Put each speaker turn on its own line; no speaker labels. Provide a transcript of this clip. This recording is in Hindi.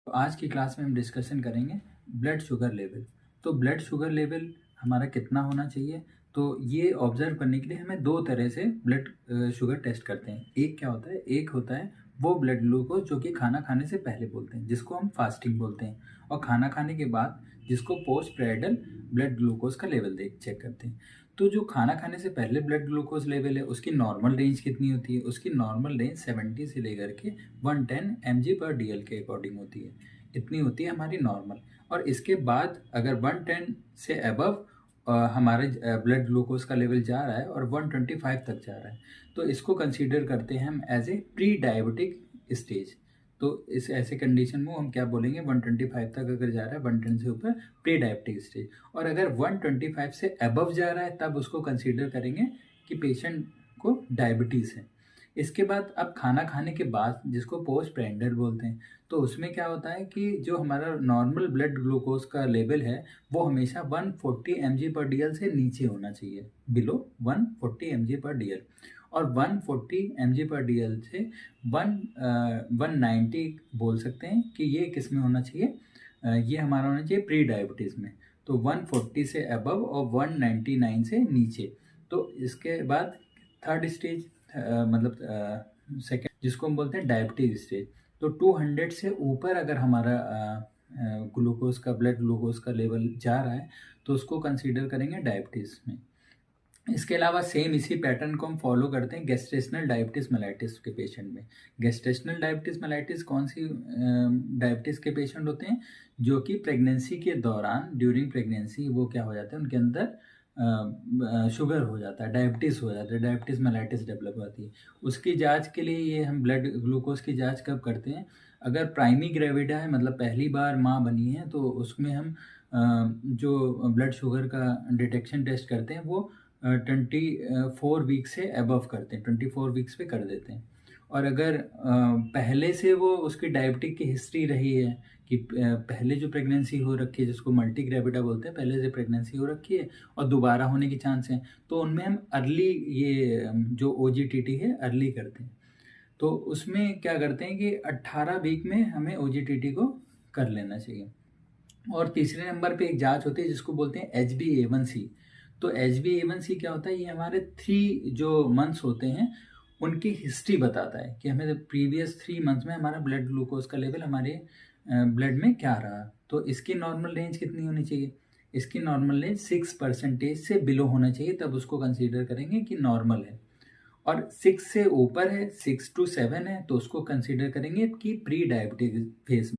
तो आज की क्लास में हम डिस्कशन करेंगे ब्लड शुगर लेवल। तो ब्लड शुगर लेवल हमारा कितना होना चाहिए, तो ये ऑब्जर्व करने के लिए हमें दो तरह से ब्लड शुगर टेस्ट करते हैं। एक क्या होता है, एक होता है वो ब्लड ग्लूकोज जो कि खाना खाने से पहले बोलते हैं, जिसको हम फास्टिंग बोलते हैं, और खाना खाने के बाद जिसको पोस्ट प्रेडल ब्लड ग्लूकोज का लेवल देख चेक करते हैं। तो जो खाना खाने से पहले ब्लड ग्लूकोज लेवल है उसकी नॉर्मल रेंज कितनी होती है, उसकी नॉर्मल रेंज 70 से लेकर के 110 mg/dl के अकॉर्डिंग होती है। इतनी होती है हमारी नॉर्मल। और इसके बाद अगर 110 से अबव हमारे ब्लड ग्लूकोज का लेवल जा रहा है और 125 तक जा रहा है, तो इसको कंसीडर करते हैं हम as a pre diabetic stage. तो इस ऐसे कंडीशन में हम क्या बोलेंगे, 125 तक अगर जा रहा है, 110 से ऊपर प्री डायबिटिक स्टेज, और अगर 125 से अबव जा रहा है तब उसको कंसीडर करेंगे कि पेशेंट को डायबिटीज़ है। इसके बाद अब खाना खाने के बाद जिसको पोस्ट प्रेंडल बोलते हैं, तो उसमें क्या होता है कि जो हमारा नॉर्मल ब्लड ग्लूकोज का लेवल है वो हमेशा 140 mg/dl से नीचे होना चाहिए, बिलो 140 mg/dl। और 140 mg/dl से 190 बोल सकते हैं कि ये किस में होना चाहिए, ये हमारा होना चाहिए प्री डायबिटीज़ में। तो 140 से अबव और 199 से नीचे। तो इसके बाद थर्ड स्टेज मतलब सेकेंड जिसको हम बोलते हैं डायबिटीज स्टेज। तो 200 से ऊपर अगर हमारा ग्लूकोज का ब्लड ग्लूकोज का लेवल जा रहा है तो उसको कंसीडर करेंगे डायबिटीज़ में। इसके अलावा सेम इसी पैटर्न को हम फॉलो करते हैं गेस्टेशनल डायबिटीज़ मेलाइटिस के पेशेंट में। गेस्टेशनल डायबिटीज़ मेलाइटिस कौन सी डायबिटीज़ के पेशेंट होते हैं, जो कि प्रेगनेंसी के दौरान ड्यूरिंग प्रेगनेंसी वो क्या हो जाता है, उनके अंदर शुगर हो जाता है, डायबिटीज़ हो जाता है, डायबिटीज़ मेलाइटिस डेवलप होती है। उसकी जांच के लिए ये हम ब्लड ग्लूकोज की जांच कब करते हैं, अगर प्राइमी ग्रेविडा है, मतलब पहली बार माँ बनी है, तो उसमें हम जो ब्लड शुगर का डिटेक्शन टेस्ट करते हैं वो 24 वीक से अबव करते हैं, 24 वीक्स पे कर देते हैं। और अगर पहले से वो उसकी डायबिटिक की हिस्ट्री रही है कि पहले जो प्रेगनेंसी हो रखी है, जिसको मल्टी ग्रेविडा बोलते हैं, पहले से प्रेगनेंसी हो रखी है और दोबारा होने के चांस हैं, तो उनमें हम अर्ली ये जो OGTT है अर्ली करते हैं। तो उसमें क्या करते हैं कि 18 वीक में हमें OGTT को कर लेना चाहिए। और तीसरे नंबर पे एक जांच होती है जिसको बोलते हैं HbA1c। तो HbA1c क्या होता है, ये हमारे 3 जो मंथ्स होते हैं उनकी हिस्ट्री बताता है कि हमें प्रीवियस 3 मंथ्स में हमारा ब्लड ग्लूकोज का लेवल हमारे ब्लड में क्या रहा। तो इसकी नॉर्मल रेंज कितनी होनी चाहिए, इसकी नॉर्मल रेंज 6% से बिलो होना चाहिए, तब उसको कंसीडर करेंगे कि नॉर्मल है। और 6 से ऊपर है, 6 to 7 है, तो उसको कंसीडर करेंगे कि प्री डायबिटिक फेज